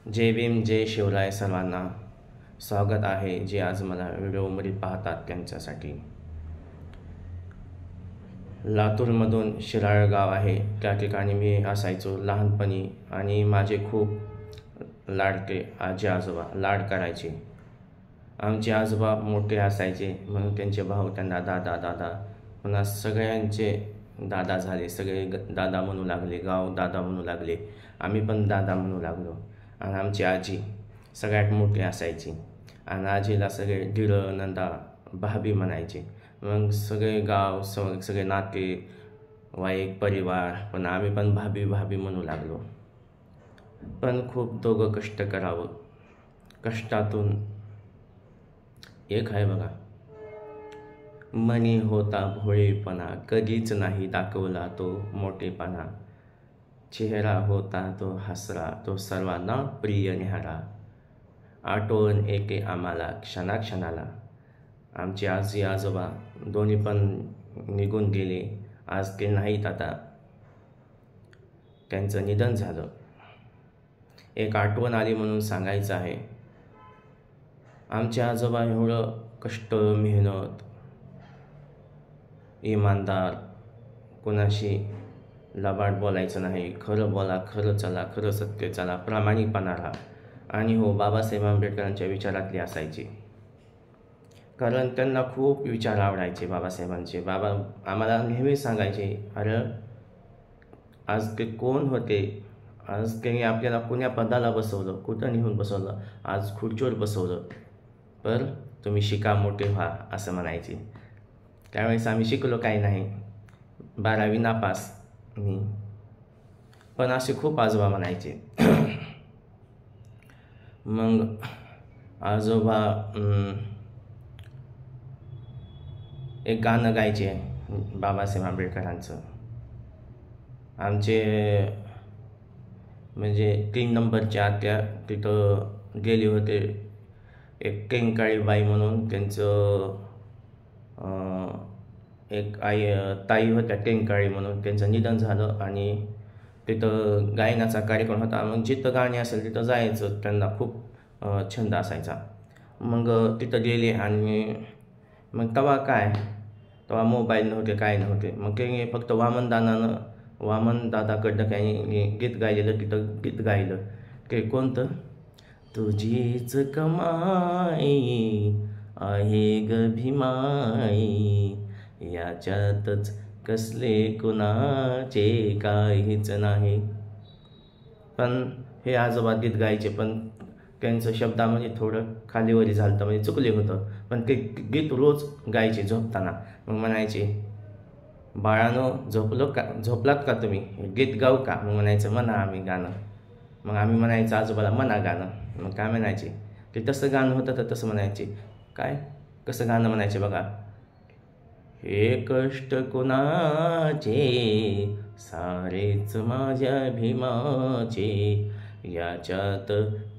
जय भीम जय शिवराय सर्वांना स्वागत आहे जे आज मला व्हिडिओमध्ये पाहतात त्यांच्यासाठी। लातूरमधून शिराळ गाव आहे, त्या ठिकाणी मी असायचो लहानपणी आणि माझे खूप लाडके आजी आजोबा लाड करायचे। आमचे आजोबा मोठे असायचे म्हणून त्यांचे भाऊ त्यांना दादा दादा, पुन्हा सगळ्यांचे दादा झाले, सगळे दादा म्हणू लागले, गाव दादा म्हणू लागले, आम्ही पण दादा म्हणू लागलो। आणि आमची आजी सगळ्यात मोठी असायची आणि आजीला सगळे दीर नंदा भाभी म्हणायचे। मग सगळे गाव सगळे नाते वाईक परिवार पण आम्ही पण भाभी भाभी म्हणू लागलो। पण खूप दोघं कष्ट करावं, कष्टातून एक आहे बघा, मनी होता भोळेपणा, कधीच नाही दाखवला तो मोठेपणा, चेहरा होता तो हसरा, तो सर्वांना प्रिय न्यारा, आठवण येते आम्हाला क्षणाक्षणाला। आमचे आजी आजोबा दोन्ही पण निघून गेले, आज ते नाहीत, आता त्यांचं निधन झालं। एक आठवण आली म्हणून सांगायचं आहे। आमचे आजोबा एवढं कष्ट मेहनत, इमानदार, कोणाशी लबाड बोलायचं नाही, खरं बोला, खरं चला, खरं सत्य चला, प्रामाणिकपणा राहा। आणि हो, बाबासाहेब आंबेडकरांच्या विचारातली असायची, कारण त्यांना खूप विचार आवडायचे बाबासाहेबांचे। बाबा आम्हाला नेहमी सांगायचे, अरे आज ते कोण होते, आज त्यांनी आपल्याला कोण्या पदाला बसवलं, कुठं नेऊन बसवलं, आज खुर्चीवर बसवलं, पर तुम्ही शिका, मोठे व्हा, असं म्हणायचे। त्यावेळेस आम्ही शिकलो काही नाही, 12वी नापास मी, पण असे खूप आजोबा म्हणायचे। मग आजोबा एक गाणं गायचे बाबासाहेब आंबेडकरांचं। आमचे म्हणजे 3 नंबरच्या आत्या तिथं गेले होते, एक टेंकाळी बाई म्हणून त्यांचं एक ताई होत्या टेंकाळी म्हणून, त्यांचं निधन झालं आणि तिथं गायनाचा कार्यक्रम होता। मग जिथं गाणी असेल तिथं जायचं, त्यांना खूप छंद असायचा। मग तिथं गेले आणि मग तेव्हा मोबाईल नव्हते, काय नव्हते, मग ते फक्त वामन दादाकडनं काही गीत गायलेलं, तिथं गीत गायलं ते कोणतं, तुझीच कमाई आहे ग भीमाई, याच्यातच कसले कुणाचे काहीच नाही। पण हे आजोबा गीत गायचे, पण त्यांचं शब्दामध्ये थोडं खालीवरी झालं, म्हणजे चुकले होतं, पण ते गीत रोज गायचे झोपताना। मग म्हणायचे, बाळानो झोपलात का तुम्ही, गीत गाऊ का? मग म्हणायचं, म्हणा आम्ही गाणं। मग आम्ही म्हणायचं आजोबाला, म्हणा गाणं। मग काय म्हणायचे, ते तसं गाणं होतं तर तसं म्हणायचे, काय कसं गाणं म्हणायचे बघा, हे कष्ट कुणाचे सारेच माझ्या भीमाचे, याच्यात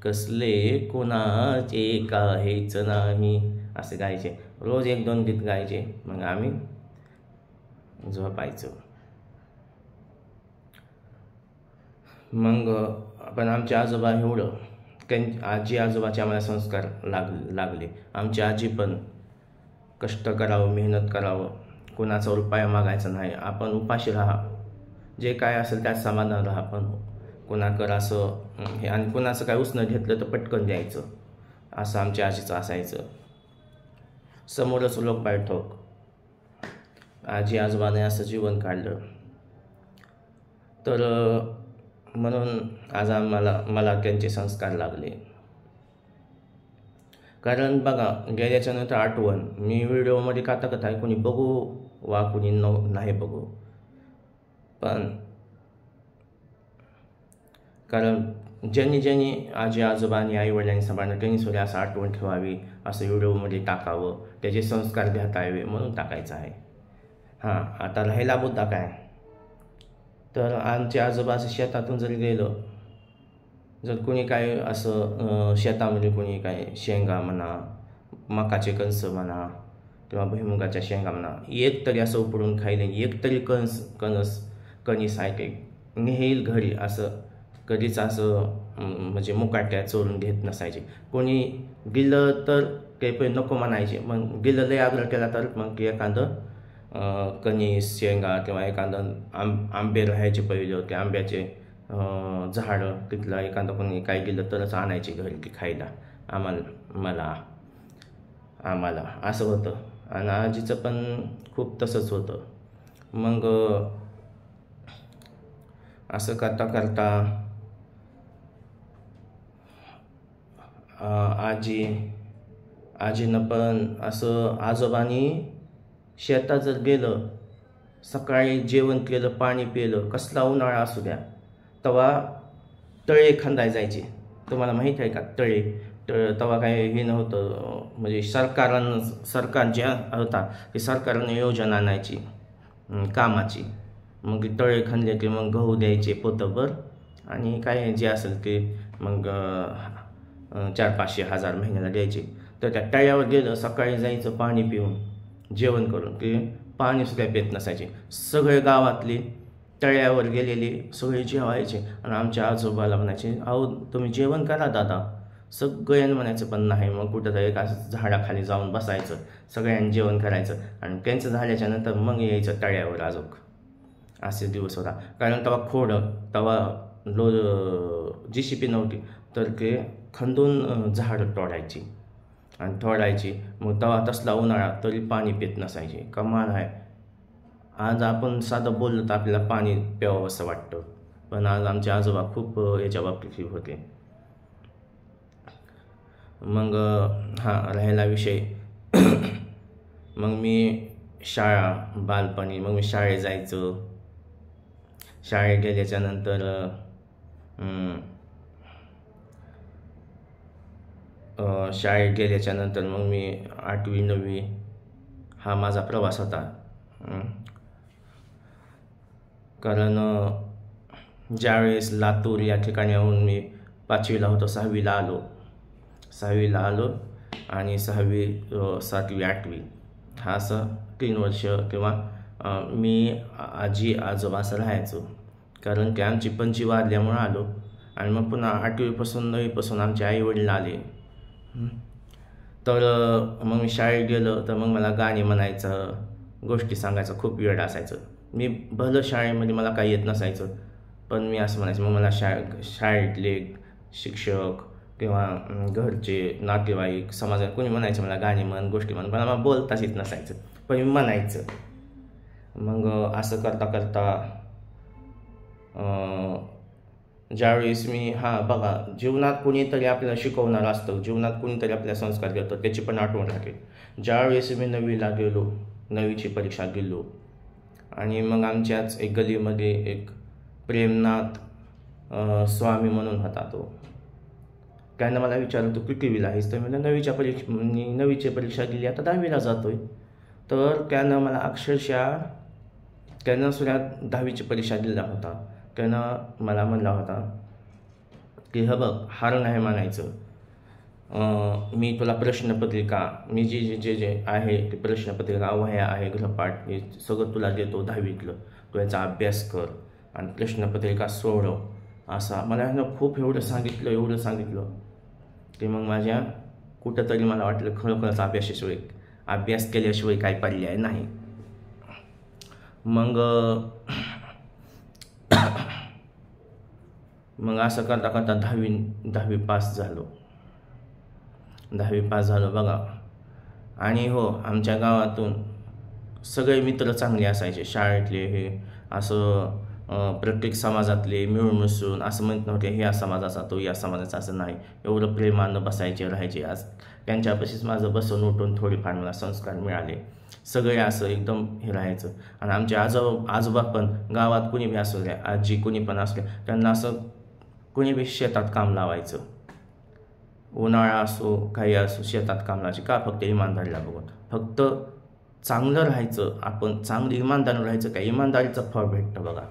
कसले कुणाचे काहीच नाही, असे गायचे। रोज 1-2 गीत गायचे, मग आम्ही झोपायचो। मग आपण आमचे आजोबा एवढं, आजी आजोबाचे आम्हाला संस्कार लागले। आमची आजी पण कष्ट करावं, मेहनत करावं, कोणाचा रुपया मागायचा नाही, आपण उपाशी राहा, जे काय असेल त्यात समाधान राहा, पण कोणाकडं असं हे, आणि कोणाचं काय उसनं घेतलं तर पटकन द्यायचं, असं आमच्या आजीचं असायचं। समोरच लोक बैठक, आजी आजोबाने असं जीवन काढलं, तर म्हणून आज मला त्यांचे संस्कार लागले। कारण बघा, गेल्याच्या नंतर आठवण, मी व्हिडिओमध्ये कथा आहे, कोणी बघू वा कोणी नाही बघू, पण कारण ज्यांनी आजी आजोबांनी आई वडिलांनी सांभाळलं, त्यांनी सुद्धा असं आठवण ठेवावी, असं व्हिडिओमध्ये टाकावं, त्याचे संस्कार घेता यावे म्हणून टाकायचं आहे। हां, आता राहिला मुद्दा काय, तर आमचे आजोबा असं शेतातून जर गेलं, जर कोणी काय असं शेतामध्ये कोणी काय शेंगा म्हणा, मकाचे कणस म्हणा, किंवा भुईमुगाच्या शेंगा म्हणा, एक तरी असं उपडून खायला, एक तरी कणीस आहे ते नेईल घरी, असं कधीच असं म्हणजे मुकाट्या चोरून घेत नसायचे. कोणी गेलं तर काही पण नको म्हणायचे. मग गेलं लय आग्रह केला तर मग एखादं कणीस, शेंगा किंवा एखादं आंबे राहायचे पहिलं, की आंब्याचे झाडं तिथलं एखादं कोणी काय गेलं तरच आणायचे घरी की खायला आम्हाला असं होतं. आणि आजीचं पण खूप तसंच होतं. मग असं करता करता आजीनं पण असं आजोबांनी शेतात जर गेलं, सकाळी जेवण केलं, पाणी पिलं, कसला उन्हाळा असू द्या, तेव्हा तळे खंदाय जायचे. तुम्हाला माहीत आहे का तळे? तेव्हा काही हे नव्हतं, म्हणजे सरकार जे होता ते सरकारने योजना आणायची कामाची. मग तळे खणले की मग गहू द्यायचे पोतभर आणि काय जे असेल ते मग 400-500 महिन्याला द्यायचे. तर त्या तळ्यावर गेलं, सकाळी जायचं पाणी पिऊन जेवण करून, की पाणीसुद्धा पेत नसायचे. सगळे गावातले तळ्यावर गेलेले सगळे जेवायचे आणि आमच्या आजोबाला म्हणायचे, अहो तुम्ही जेवण करा दादा. सगळ्यांनी म्हणायचं पण नाही. मग कुठं एका झाडाखाली जाऊन बसायचं, सगळ्यांनी जेवण करायचं आणि त्यांचं झाल्याच्या नंतर मग यायचं तळ्यावर अजून. असे दिवस होता. कारण तेव्हा JCB नव्हती, तर ते खंदून झाडं तोडायची. मग तेव्हा तसला उन्हाळा तरी पाणी पित नसायचे. कमाल आहे. आज आपण साधं बोललं तर आपल्याला पाणी प्यावं असं वाटतं, पण आज आमचे आजोबा खूप याच्या बाबतीत होते. मग राहिला विषय मग मी बालपणी मग मी शाळेत जायचो. शाळेत गेल्याच्या नंतर मग मी 8वी-9वी हा माझा प्रवास होता. कारण ज्यावेळेस लातूर या ठिकाणी येऊन मी 5वीला होतो, 6वीला आलो आणि 6वी, 7वी, 8वी हा असं 3 वर्ष किंवा मी आजी आजोबा असं राहायचो. कारण की आमची पणजी वारल्यामुळं आलो आणि मग पुन्हा 8वीपासून 9वीपासून आमचे आईवडील आले. तर मग मी शाळेत गेलो तर मग मला गाणी म्हणायचं, गोष्टी सांगायचं खूप वेळ असायचं. मी भलं शाळेमध्ये मला काही येत नसायचं, पण मी असं म्हणायचं. मग मला शाळेतले शिक्षक किंवा घरचे नातेवाईक समाजात कोणी म्हणायचं मला गाणी म्हण, गोष्टी म्हण, पण मला बोलताच येत नसायचं, पण मी म्हणायचं. मग असं करता करता ज्यावेळेस मी बघा, जीवनात कोणीतरी आपल्याला शिकवणार असतं, जीवनात कोणीतरी आपल्याला संस्कार करतं, त्याची पण आठवण राहते. ज्यावेळेस मी 9वीला गेलो, 9वीची परीक्षा दिलो आणि मग आमच्याच एक गलीमध्ये एक प्रेमनाथ स्वामी म्हणून होता. तो त्यानं मला विचारलं, तू कितवीला आहेस? तर मला 9वीची परीक्षा दिली, आता 10वीला जातोय. तर त्यानं मला अक्षरशः त्यानं सुद्धा 10वीची परीक्षा दिला होता. त्यानं मला म्हणला होता की बघ, हार नाही मानायचं. मी तुला प्रश्नपत्रिका, मी जे आहे ते प्रश्नपत्रिका, वह्या आहे, गृहपाठ हे सगळं तुला देतो 10वीतलं. तू याचा अभ्यास कर आणि प्रश्नपत्रिका सोडव. असा मला ह्यानं खूप एवढं सांगितलं की मग माझ्या कुठंतरी मला वाटलं खरोखरच अभ्यास केल्याशिवाय काही पर्याय नाही. मग असं करता करता 10वी पास झालो. 10वी पास झालो बघा. आणि हो, आमच्या गावातून सगळे मित्र चांगले असायचे शाळेतले. हे असं प्रत्येक समाजातले मिळून मिसळून असं म्हणत नव्हते ह्या समाजाचा तो या समाजाचा, असं नाही. एवढं प्रेमानं राहायचे. आज त्यांच्यापाशीच माझं बसून उठून थोडीफार मला संस्कार मिळाले. सगळे असं एकदम हे राहायचं. आणि आमचे आजोबा पण गावात कुणी बी असू द्या, आजी कुणी पण असू द्या, त्यांना असं कुणी बी शेतात काम लावायचं. उन्हाळा असो काही असो, शेतात काम लावायचे. का? फक्त इमानदारीला बघून. फक्त चांगलं राहायचं, आपण चांगलं इमानदार राहायचं, काय इमानदारीचं फळ भेटतं बघा.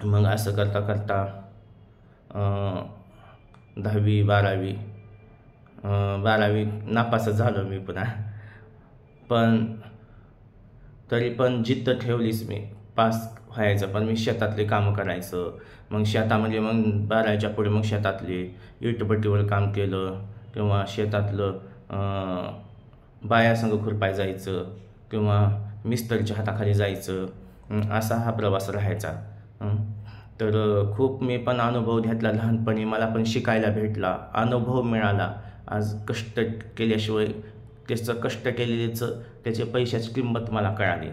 मग असं करता करता 10वी 12वी नापासच झालो मी पुन्हा. पण तरी पण जिद्द ठेवलीच मी, पास व्हायचं, पण मी शेतातले कामं करायचं. मग शेतामध्ये मग 12च्या पुढे मग शेतातले इटभट्टीवर काम केलं किंवा शेतातलं बायासंग खुरपाय जायचं किंवा मिस्त्रीच्या हाताखाली जायचं, असा हा प्रवास राहायचा. तर खूप मी पण अनुभव घेतला लहानपणी, मला पण शिकायला भेटला, अनुभव मिळाला. आज कष्ट केल्याशिवाय त्याचं कष्ट केलेल्याचं त्याच्या पैशाची किंमत मला कळाली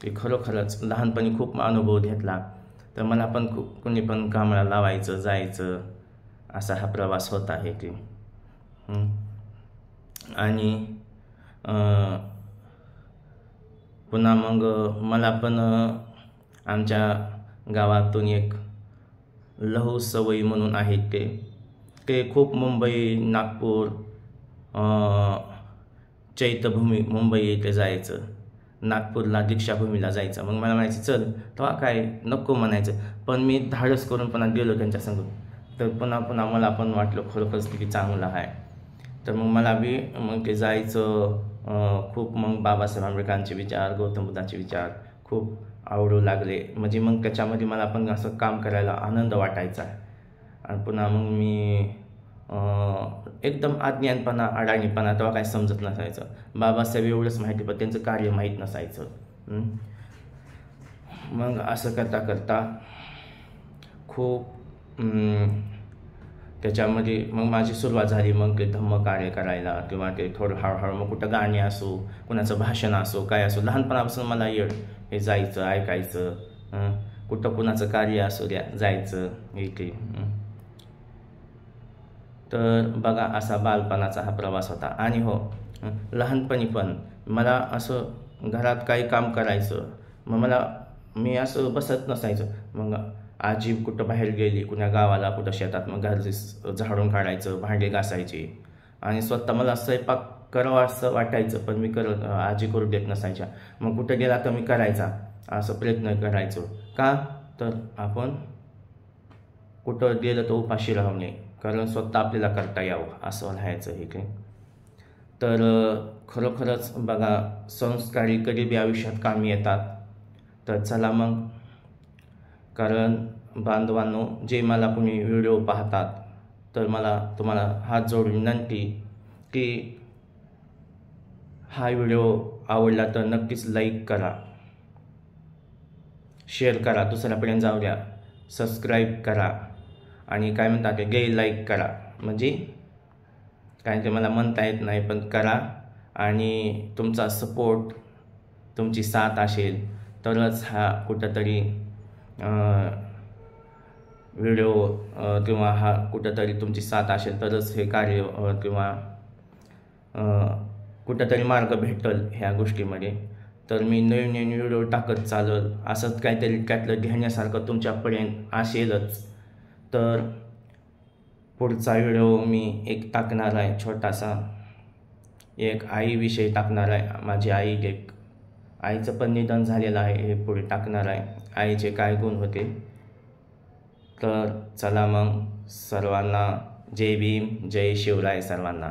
की खरोखरच लहानपणी खूप अनुभव घेतला. तर मला पण खूप कोणी पण कामाला लावायचं, जायचं, असा हा प्रवास होत आहे की. आणि पुन्हा मग मला पण आमच्या गावातून एक लहू सवई म्हणून आहेत ते खूप मुंबई, नागपूर, चैत्यभूमी मुंबई येथे जायचं, नागपूरला दीक्षाभूमीला जायचं. मग मला म्हणायचं चल, तेव्हा काय नको म्हणायचं, पण मी धाडस करून पुन्हा गेलो त्यांच्यासंग. तर पुन्हा मला पण वाटलं खरोखरच की चांगलं आहे. तर मग मला बी मग ते जायचं खूप. मग बाबासाहेब आंबेडकरांचे विचार, गौतम बुद्धांचे विचार खूप आवडू लागले. म्हणजे मग त्याच्यामध्ये मला पण असं काम करायला आनंद वाटायचा. आणि पुन्हा मग मी एकदम अज्ञानपणा, अडाणीपणा तेव्हा काही समजत नसायचं. बाबासाहेब एवढंच माहिती, पण त्यांचं कार्य माहीत नसायचं. मग असं करता करता खूप त्याच्यामध्ये मग माझी सुरुवात झाली. मग ते धम्म कार्य करायला किंवा ते थोडं हळूहळू मग कुठं गाणी असो, कुणाचं भाषण असो, काय असो, लहानपणापासून मला हे जायचं, ऐकायचं. कुठं कुणाचं कार्य असू द्या, जायचं इथे. तर बघा, असा बालपणाचा हा प्रवास होता. आणि हो, लहानपणी पण मला असं घरात काही काम करायचं, मग मी असं बसत नसायचं. मग आजी कुठं बाहेर गेली, कुण्या गावाला, कुठं शेतात, मग घरचे झाडून काढायचं, भांडे घासायचे. आणि स्वतः मला स्वयंपाक करावं असं वाटायचं, पण मी आजी करू देत नसायच्या. मग कुठं गेला तर मी करायचा, असं प्रयत्न करायचो. का तर आपण कुठं गेलं तर उपाशी राहू नये, कारण स्वतः आपल्याला करता यावं असं राहायचं हे काही. तर खरोखरच बघा, संस्कारी कधी बी आयुष्यात कामी येतात. तर चला मग, कारण बांधवांनो, जे मला कोणी व्हिडिओ पाहतात, तर तुम्हाला हात जोडून विनंती की हा व्हिडिओ आवडला तर नक्कीच लाईक करा, शेअर करा, दुसऱ्यापर्यंत जाऊ द्या, सबस्क्राईब करा, आणि काय म्हणतात ते लाईक करा. म्हणजे काय ते मला म्हणता येत नाही, पण करा. आणि तुमचा सपोर्ट, तुमची साथ असेल तरच हा कुठंतरी व्हिडिओ किंवा हा कुठंतरी तुमची साथ असेल तरच हे कार्य किंवा कुठंतरी मार्ग भेटेल ह्या गोष्टीमध्ये. तर मी नवीन व्हिडिओ टाकत चालल, असंच काहीतरी त्यातलं घेण्यासारखं तुमच्यापर्यंत असेलच. तर पुढचा व्हिडिओ मी एक टाकणार आहे, छोटासा एक आईविषयी टाकणार आहे. माझी आईचं पण निधन झालेलं आहे, हे पुढे टाकणार आहे. आईचे काय गुण होते. तर चला मग, सर्वांना जय भीम, जय शिवराय सर्वांना.